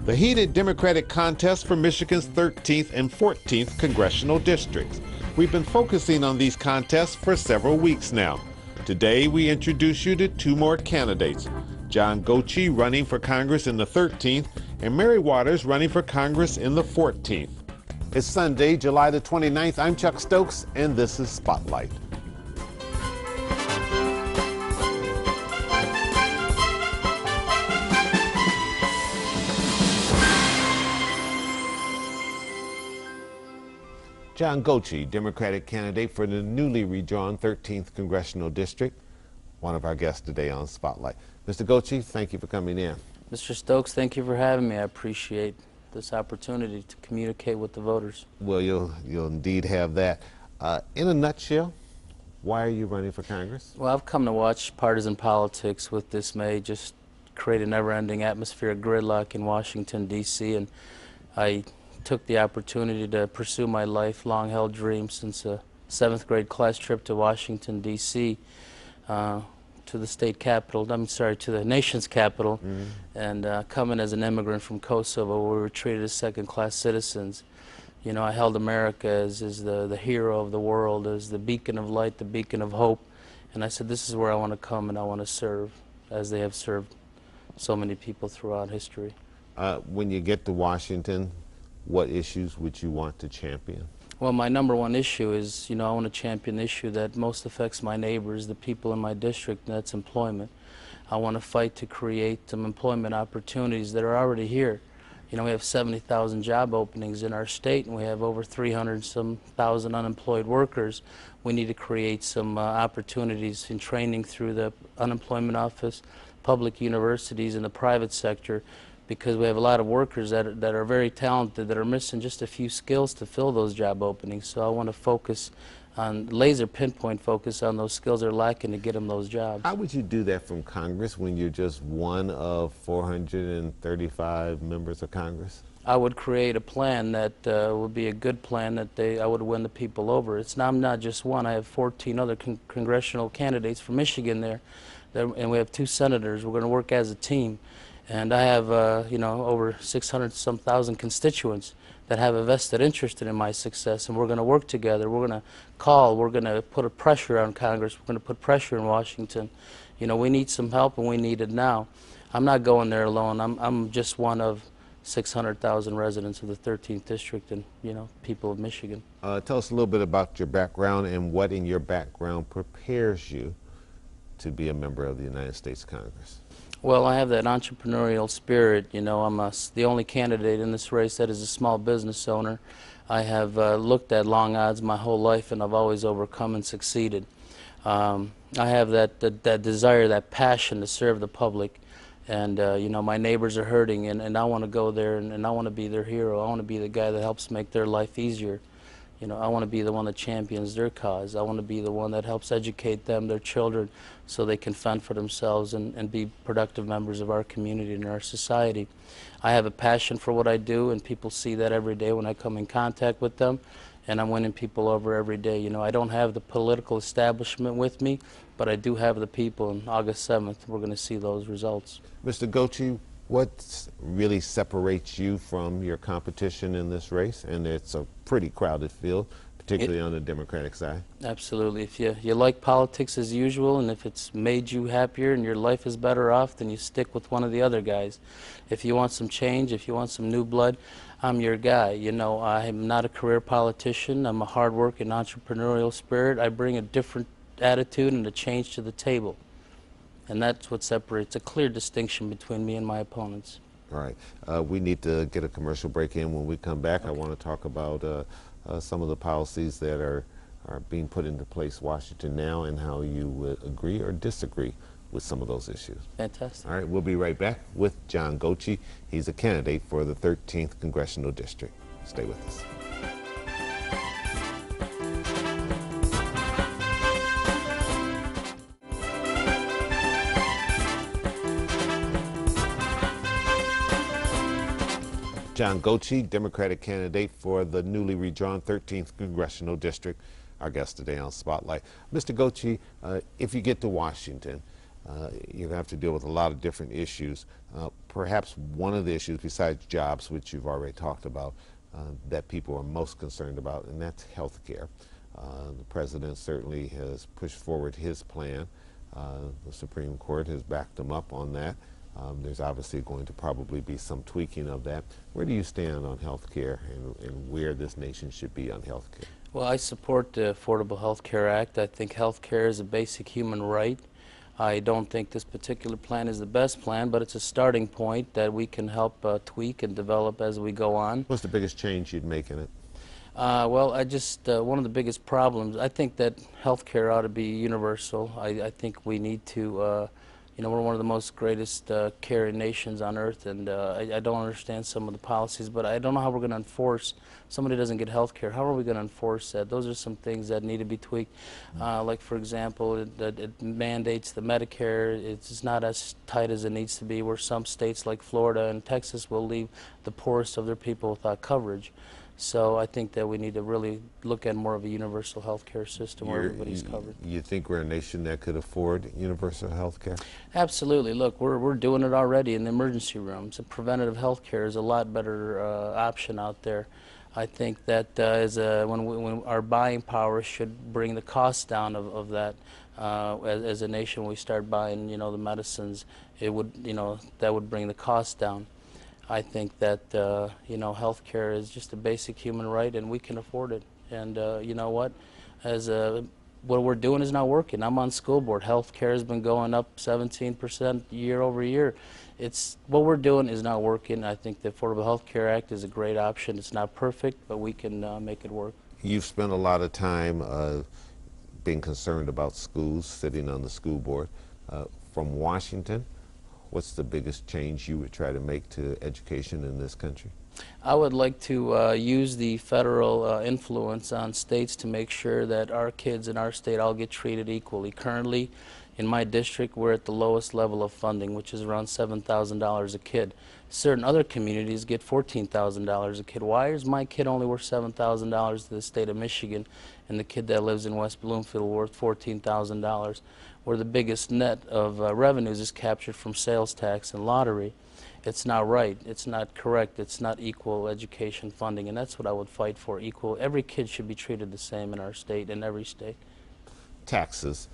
The heated Democratic contest for Michigan's 13th and 14th congressional districts. We've been focusing on these contests for several weeks now. Today, we introduce you to two more candidates, John Goci running for Congress in the 13th and Mary Waters running for Congress in the 14th. It's Sunday, July the 29th. I'm Chuck Stokes, and this is Spotlight. John Goci, Democratic candidate for the newly redrawn 13th Congressional District, one of our guests today on Spotlight. Mr. Goci, thank you for coming in. Mr. Stokes, thank you for having me. I appreciate this opportunity to communicate with the voters. Well, you'll indeed have that. In a nutshell, why are you running for Congress? Well, I've come to watch partisan politics with dismay just create a never-ending atmosphere of gridlock in Washington, D.C., and I took the opportunity to pursue my lifelong-held dream since a 7th grade class trip to Washington, D.C., to the state capital, to the nation's capital, and coming as an immigrant from Kosovo, where we were treated as second-class citizens. You know, I held America as the hero of the world, as the beacon of light, the beacon of hope, and I said, this is where I want to come and I want to serve, as they have served so many people throughout history. When you get to Washington, what issues would you want to champion? Well, my number one issue is, I want to champion the issue that most affects my neighbors, the people in my district, and that's employment. I want to fight to create some employment opportunities that are already here. We have 70,000 job openings in our state, and we have over 300-some thousand unemployed workers. We need to create some opportunities in training through the unemployment office, public universities, and the private sector, because we have a lot of workers that are very talented that are missing just a few skills to fill those job openings. So I want to focus on, laser pinpoint focus on those skills they're lacking to get them those jobs. How would you do that from Congress when you're just one of 435 members of Congress? I would create a plan that would be a good plan that I would win the people over. I'm not just one. I have 14 other congressional candidates from Michigan there, and we have 2 senators. We're going to work as a team. And I have, over 600-some thousand constituents that have a vested interest in my success, and we're going to work together. We're going to call. We're going to put a pressure on Congress. We're going to put pressure in Washington. We need some help, and we need it now. I'm not going there alone. I'm just one of 600,000 residents of the 13th District and, people of Michigan. Tell us a little bit about your background and what in your background prepares you to be a member of the United States Congress. Well, I have that entrepreneurial spirit. I'm the only candidate in this race that is a small business owner. I have looked at long odds my whole life, and I've always overcome and succeeded. I have that desire, that passion to serve the public, and my neighbors are hurting, and I want to go there, and I want to be their hero. I want to be the guy that helps make their life easier. I want to be the one that champions their cause. I want to be the one that helps educate them, their children, so they can fend for themselves and be productive members of our community and our society. I have a passion for what I do, and people see that every day when I come in contact with them, and I'm winning people over every day. I don't have the political establishment with me, but I do have the people, and August 7th, we're going to see those results. Mr. Goci, what really separates you from your competition in this race? And it's a pretty crowded field, particularly on the Democratic side. Absolutely. If you like politics as usual, and if it's made you happier and your life is better off, then you stick with one of the other guys. If you want some change, if you want some new blood, I'm your guy. I'm not a career politician. I'm a hard-working entrepreneurial spirit. I bring a different attitude and a change to the table. And that's what separates, a clear distinction between me and my opponents. All right. We need to get a commercial break in. When we come back, okay, I want to talk about some of the policies that are being put into place in Washington now and how you would agree or disagree with some of those issues. Fantastic. All right. We'll be right back with John Goci. He's a candidate for the 13th Congressional District. Stay with us. John Goci, Democratic candidate for the newly redrawn 13th Congressional District, our guest today on Spotlight. Mr. Goci, if you get to Washington, you're going to have to deal with a lot of different issues. perhaps one of the issues besides jobs, which you've already talked about, that people are most concerned about, and that's health care. The president certainly has pushed forward his plan. The Supreme Court has backed him up on that. There's obviously going to probably be some tweaking of that. Where do you stand on health care and where this nation should be on health care? Well, I support the Affordable Health Care Act. I think health care is a basic human right. I don't think this particular plan is the best plan, but it's a starting point that we can help tweak and develop as we go on. What's the biggest change you'd make in it? Well, one of the biggest problems, I think that health care ought to be universal. I think we need to, we're one of the most greatest caring nations on earth, and I don't understand some of the policies, but I don't know how we're going to enforce somebody doesn't get health care. How are we going to enforce that? Those are some things that need to be tweaked. Like, for example, it mandates the Medicare. It's not as tight as it needs to be, where some states like Florida and Texas will leave the poorest of their people without coverage. So I think that we need to really look at more of a universal health care system where everybody's covered. You think we're a nation that could afford universal health care? Absolutely. Look, we're doing it already in the emergency rooms. Preventative health care is a lot better option out there. I think that when our buying power should bring the cost down of that. As a nation, when we start buying, the medicines, it would, that would bring the cost down. I think that, health care is just a basic human right, and we can afford it. And you know what? What we're doing is not working. I'm on school board. Health care has been going up 17% year over year. What we're doing is not working. I think the Affordable Health Care Act is a great option. It's not perfect, but we can make it work. You've spent a lot of time being concerned about schools, sitting on the school board. From Washington, what's the biggest change you would try to make to education in this country? I would like to use the federal influence on states to make sure that our kids in our state all get treated equally. Currently, in my district, we're at the lowest level of funding, which is around $7,000 a kid. Certain other communities get $14,000 a kid. Why is my kid only worth $7,000 to the state of Michigan, and the kid that lives in West Bloomfield worth $14,000? Where the biggest net of revenues is captured from sales tax and lottery. It's not right. It's not correct. It's not equal education funding, and that's what I would fight for. Equal. Every kid should be treated the same in our state, in every state. Taxes.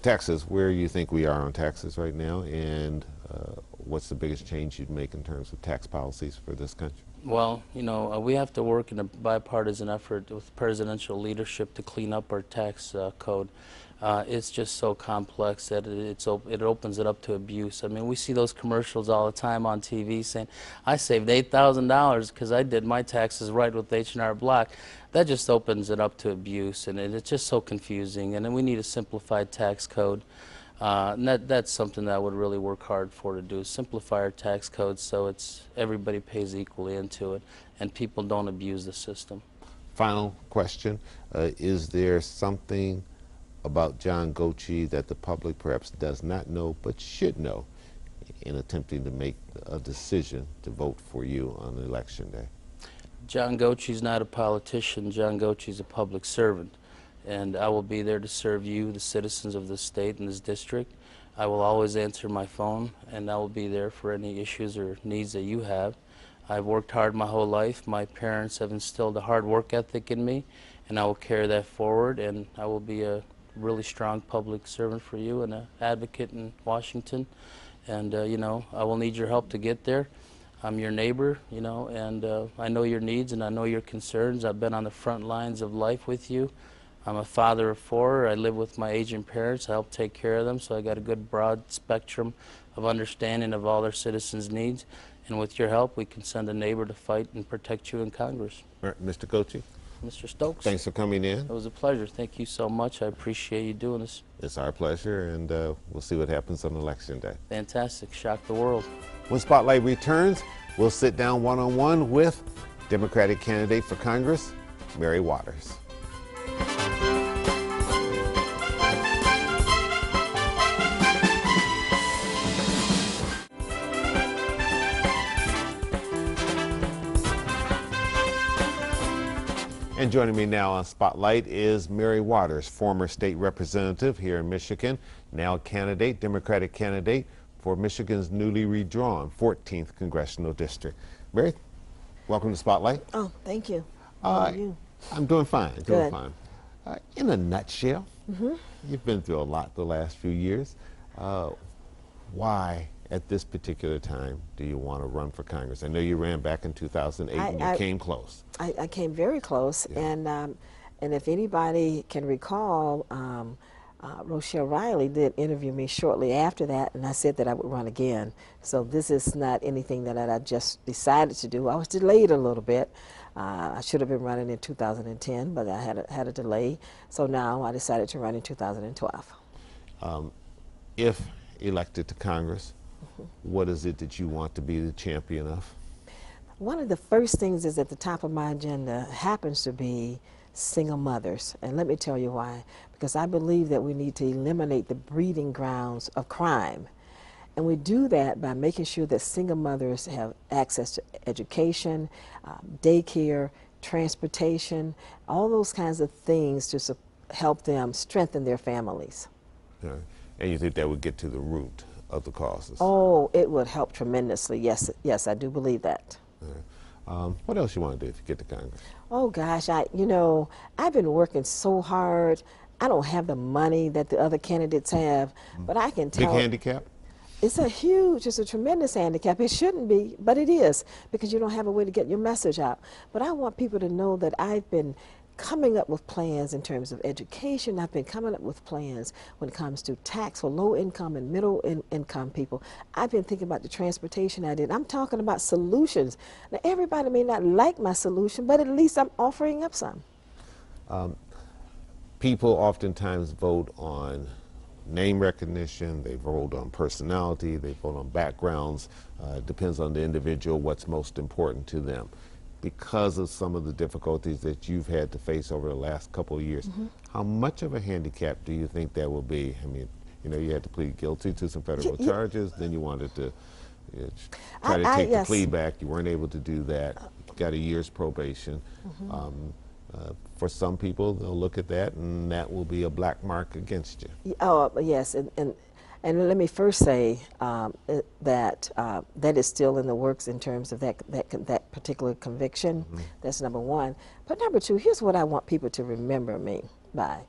Taxes. Where do you think we are on taxes right now, and what's the biggest change you'd make in terms of tax policies for this country? Well, we have to work in a bipartisan effort with presidential leadership to clean up our tax code. It's just so complex that it opens it up to abuse. I mean, we see those commercials all the time on TV saying, I saved $8,000 because I did my taxes right with H&R Block. That just opens it up to abuse, and it's just so confusing. And then we need a simplified tax code. And that's something that I would really work hard to do, simplify our tax code so everybody pays equally into it and people don't abuse the system. Final question, is there something about John Goci that the public perhaps does not know but should know in attempting to make a decision to vote for you on Election Day? John Goci is not a politician. John Goci is a public servant. And I will be there to serve you, the citizens of this state and this district. I will always answer my phone, and I will be there for any issues or needs that you have. I've worked hard my whole life. My parents have instilled a hard work ethic in me, and I will carry that forward, and I will be a really strong public servant for you and an advocate in Washington. And, I will need your help to get there. I'm your neighbor, and I know your needs and I know your concerns. I've been on the front lines of life with you. I'm a father of 4. I live with my aging parents. I help take care of them, so I got a good broad spectrum of understanding of all their citizens' needs. And with your help, we can send a neighbor to fight and protect you in Congress. All right, Mr. Goci. Mr. Stokes. Thanks for coming in. It was a pleasure. Thank you so much. I appreciate you doing this. It's our pleasure, and we'll see what happens on Election Day. Fantastic. Shock the world. When Spotlight returns, we'll sit down one-on-one with Democratic candidate for Congress, Mary Waters. And joining me now on Spotlight is Mary Waters, former state representative here in Michigan, now candidate, Democratic candidate for Michigan's newly redrawn 14th Congressional District. Mary, welcome to Spotlight. Oh, thank you. How are you? I'm doing fine, doing Good. fine. In a nutshell, you've been through a lot the last few years. Why, at this particular time, do you want to run for Congress? I know you ran back in 2008 and you came close. I came very close, Yeah. and if anybody can recall, Rochelle Riley did interview me shortly after that, and I said that I would run again. So this is not anything that I just decided to do. I was delayed a little bit. I should have been running in 2010, but I had a delay. So now I decided to run in 2012. If elected to Congress, what is it that you want to be the champion of? One of the first things is at the top of my agenda happens to be single mothers. And let me tell you why. Because I believe that we need to eliminate the breeding grounds of crime. And we do that by making sure that single mothers have access to education, daycare, transportation, all those kinds of things to help them strengthen their families. Yeah. And you think that would get to the root of the causes? Oh, it would help tremendously. Yes, yes, I do believe that. Yeah. What else you want to do if you get to Congress? Oh gosh, I've been working so hard. I don't have the money that the other candidates have, but I can tell. Big handicap? It's a tremendous handicap. It shouldn't be, but it is, because you don't have a way to get your message out. But I want people to know that I've been coming up with plans in terms of education. I've been coming up with plans when it comes to tax for low income and middle income people. I've been thinking about the transportation I did. I'm talking about solutions. Now, everybody may not like my solution, but at least I'm offering up some. People oftentimes vote on name recognition, they vote on personality, they vote on backgrounds. Depends on the individual what's most important to them. Because of some of the difficulties that you've had to face over the last couple of years, how much of a handicap do you think that will be? I mean, you know, you had to plead guilty to some federal charges, then you wanted to try to take the plea back. You weren't able to do that. You got a year's probation. For some people, they'll look at that and that will be a black mark against you. Oh, yes, and let me first say that that is still in the works in terms of that particular conviction. That's number one. But number two, here's what I want people to remember me by.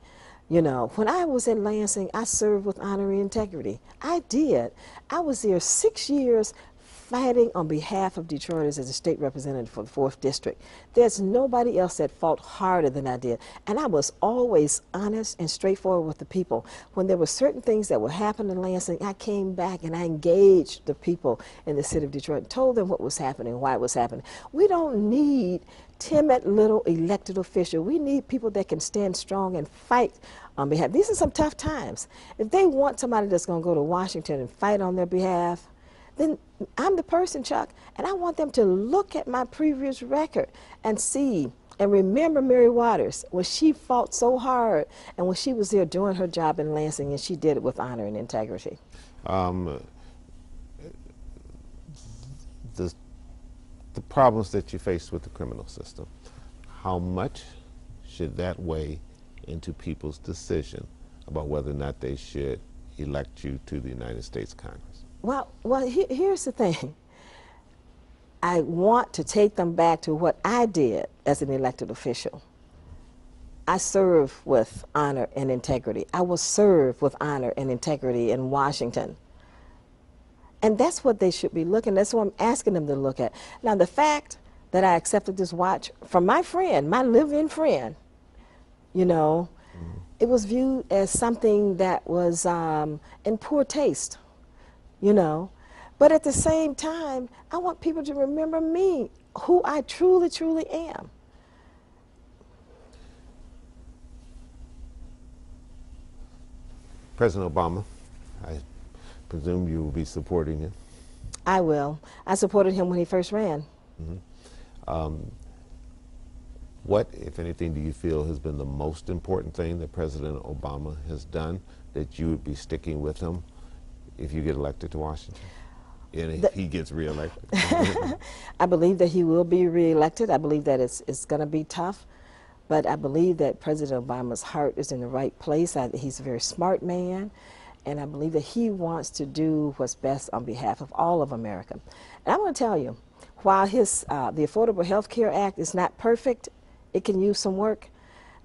You know, when I was in Lansing, I served with honor and integrity. I did. I was there 6 years fighting on behalf of Detroiters as a state representative for the 4th District. There's nobody else that fought harder than I did. And I was always honest and straightforward with the people. When there were certain things that would happen in Lansing, I came back and I engaged the people in the city of Detroit and told them what was happening, why it was happening. We don't need timid little elected officials. We need people that can stand strong and fight on behalf. These are some tough times. If they want somebody that's going to go to Washington and fight on their behalf, then I'm the person, Chuck, and I want them to look at my previous record and see and remember Mary Waters when she fought so hard and when she was there doing her job in Lansing, and she did it with honor and integrity. The problems that you face with the criminal system, how much should that weigh into people's decision about whether or not they should elect you to the United States Congress? Well, here's the thing. I want to take them back to what I did as an elected official. I serve with honor and integrity. I will serve with honor and integrity in Washington. And that's what they should be looking. That's what I'm asking them to look at. Now, the fact that I accepted this watch from my friend, my live-in friend, you know, it was viewed as something that was in poor taste. You know, but at the same time, I want people to remember me, who I truly, truly am. President Obama, I presume you will be supporting him. I will. I supported him when he first ran. What, if anything, do you feel has been the most important thing that President Obama has done that you would be sticking with him if you get elected to Washington? And if he gets reelected? I believe that he will be reelected. I believe that it's going to be tough. But I believe that President Obama's heart is in the right place. He's a very smart man, and I believe that he wants to do what's best on behalf of all of America. And I'm going to tell you, while the Affordable Health Care Act is not perfect, it can use some work.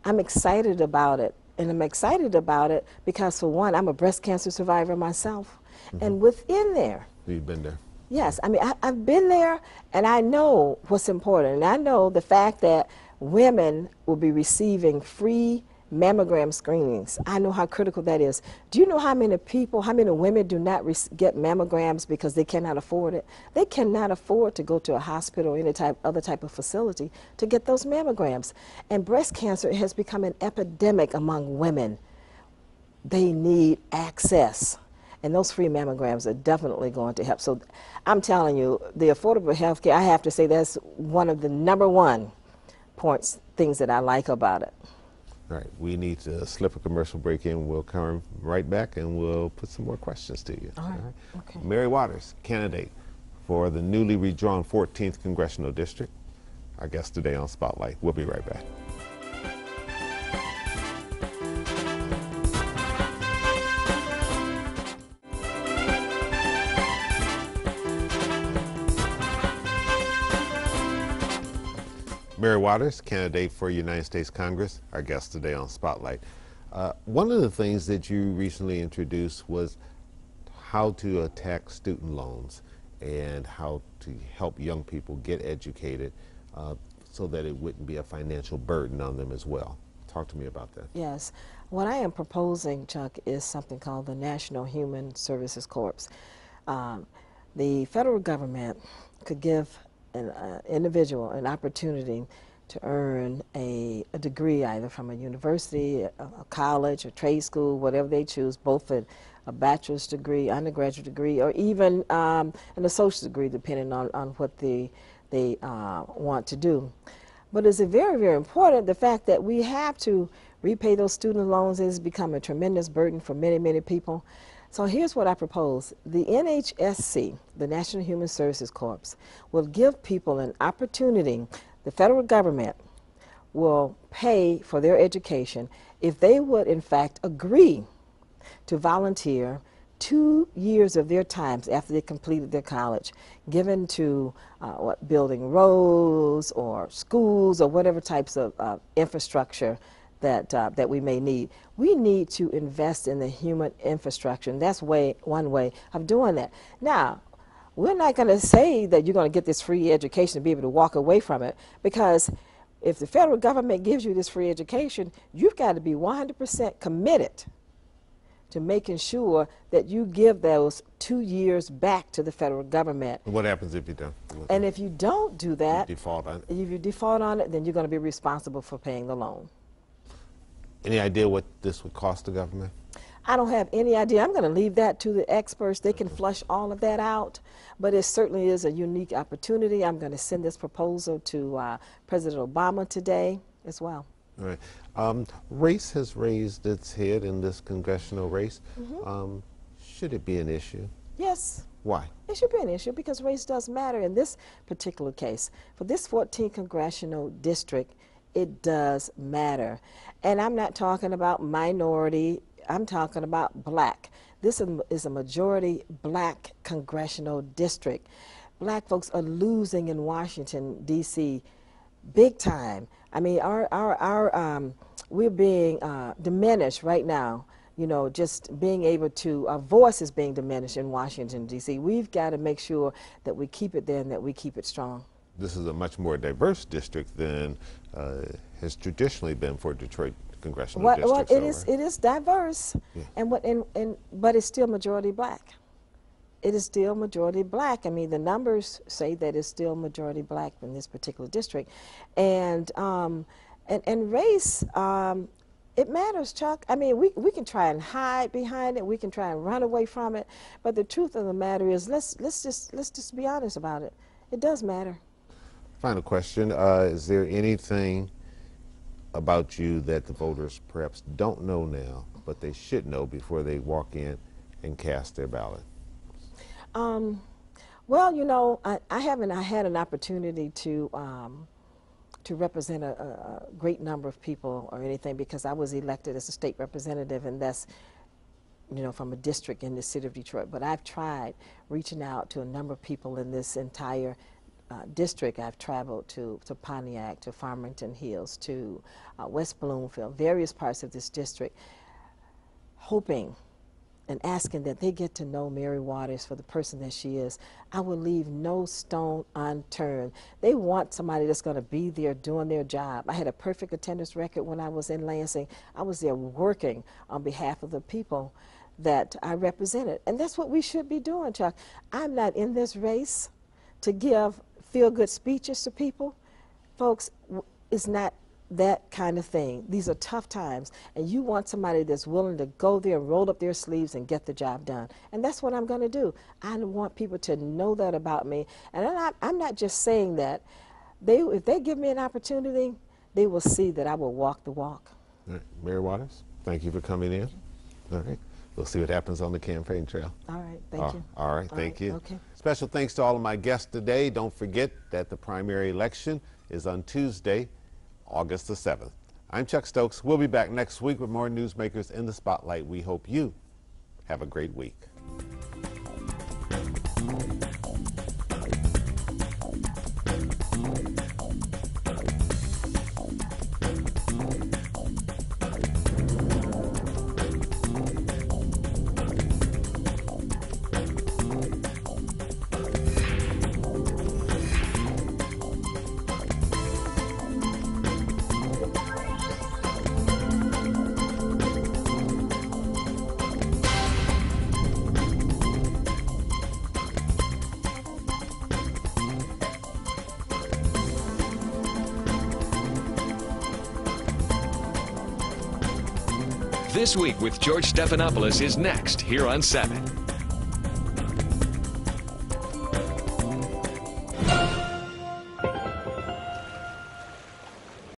I'm excited about it, and I'm excited about it because, for one, I'm a breast cancer survivor myself, and within there, You've been there. yes, I mean, I've been there, and I know what's important. And I know the fact that women will be receiving free mammogram screenings. I know how critical that is. Do you know how many people, how many women do not get mammograms because they cannot afford it? They cannot afford to go to a hospital or any other type of facility to get those mammograms. And breast cancer has become an epidemic among women. They need access. And those free mammograms are definitely going to help. So I'm telling you, the affordable health care, I have to say that's one of the #1 things that I like about it. All right, we need to slip a commercial break in. We'll come right back and we'll put some more questions to you. All right. Okay. Mary Waters, candidate for the newly redrawn 14th Congressional District. Our guest today on Spotlight. We'll be right back. Mary Waters, candidate for United States Congress, our guest today on Spotlight. One of the things that you recently introduced was how to attack student loans and how to help young people get educated so that it wouldn't be a financial burden on them as well. Talk to me about that. Yes. What I am proposing, Chuck, is something called the National Human Services Corps. The federal government could give an individual an opportunity to earn a degree either from a university, a college, a trade school, whatever they choose, both a bachelor's degree, undergraduate degree, or even an associate's degree, depending on what they want to do. But it's very, very important, the fact that we have to repay those student loans has become a tremendous burden for many, many people. So here's what I propose. The NHSC, the National Human Services Corps, will give people an opportunity. The federal government will pay for their education if they would, in fact, agree to volunteer 2 years of their times after they completed their college, given to building roads or schools or whatever types of infrastructure that we may need. We need to invest in the human infrastructure, and that's one way of doing that. Now, we're not going to say that you're going to get this free education and be able to walk away from it, because if the federal government gives you this free education, you've got to be 100% committed to making sure that you give those 2 years back to the federal government. What happens if you don't? And if you don't do that, you default on it? If you default on it, then you're going to be responsible for paying the loan. Any idea what this would cost the government? I don't have any idea. I'm going to leave that to the experts. They can flush all of that out, but it certainly is a unique opportunity. I'm going to send this proposal to President Obama today as well. All right. Race has raised its head in this congressional race. Should it be an issue? Yes. Why? It should be an issue because race does matter in this particular case. For this 14th congressional district, it does matter. And I'm not talking about minority, I'm talking about black. This is a majority black congressional district. Black folks are losing in Washington, D.C. big time. I mean, we're being diminished right now. You know, just being able to, our voice is being diminished in Washington, D.C. We've got to make sure that we keep it there and that we keep it strong. This is a much more diverse district than has traditionally been for Detroit congressional districts. Well, it is diverse, yeah. But it's still majority black. It is still majority black. I mean, the numbers say that it's still majority black in this particular district, and race. It matters, Chuck. I mean, we can try and hide behind it. We can try and run away from it. But the truth of the matter is, let's just be honest about it. It does matter. Final question: is there anything about you that the voters perhaps don't know now, but they should know before they walk in and cast their ballot? Well, you know, I had an opportunity to to represent a great number of people or anything, because I was elected as a state representative, and that's, you know, from a district in the city of Detroit. But I've tried reaching out to a number of people in this entire district. I've traveled to Pontiac, to Farmington Hills, to West Bloomfield, various parts of this district, hoping and asking that they get to know Mary Waters for the person that she is. I will leave no stone unturned. They want somebody that's going to be there doing their job. I had a perfect attendance record when I was in Lansing. I was there working on behalf of the people that I represented. And that's what we should be doing, Chuck. I'm not in this race to give feel-good speeches to people. Folks, it's not that kind of thing. These are tough times, and you want somebody that's willing to go there, roll up their sleeves, and get the job done. And that's what I'm going to do. I want people to know that about me. And I'm not just saying that. If they give me an opportunity, they will see that I will walk the walk. All right. Mary Waters, thank you for coming in. All right. We'll see what happens on the campaign trail. All right. Thank you. All right. Thank you. Okay. Special thanks to all of my guests today. Don't forget that the primary election is on Tuesday, August the 7th. I'm Chuck Stokes. We'll be back next week with more Newsmakers in the Spotlight. We hope you have a great week. This Week with George Stephanopoulos is next here on 7.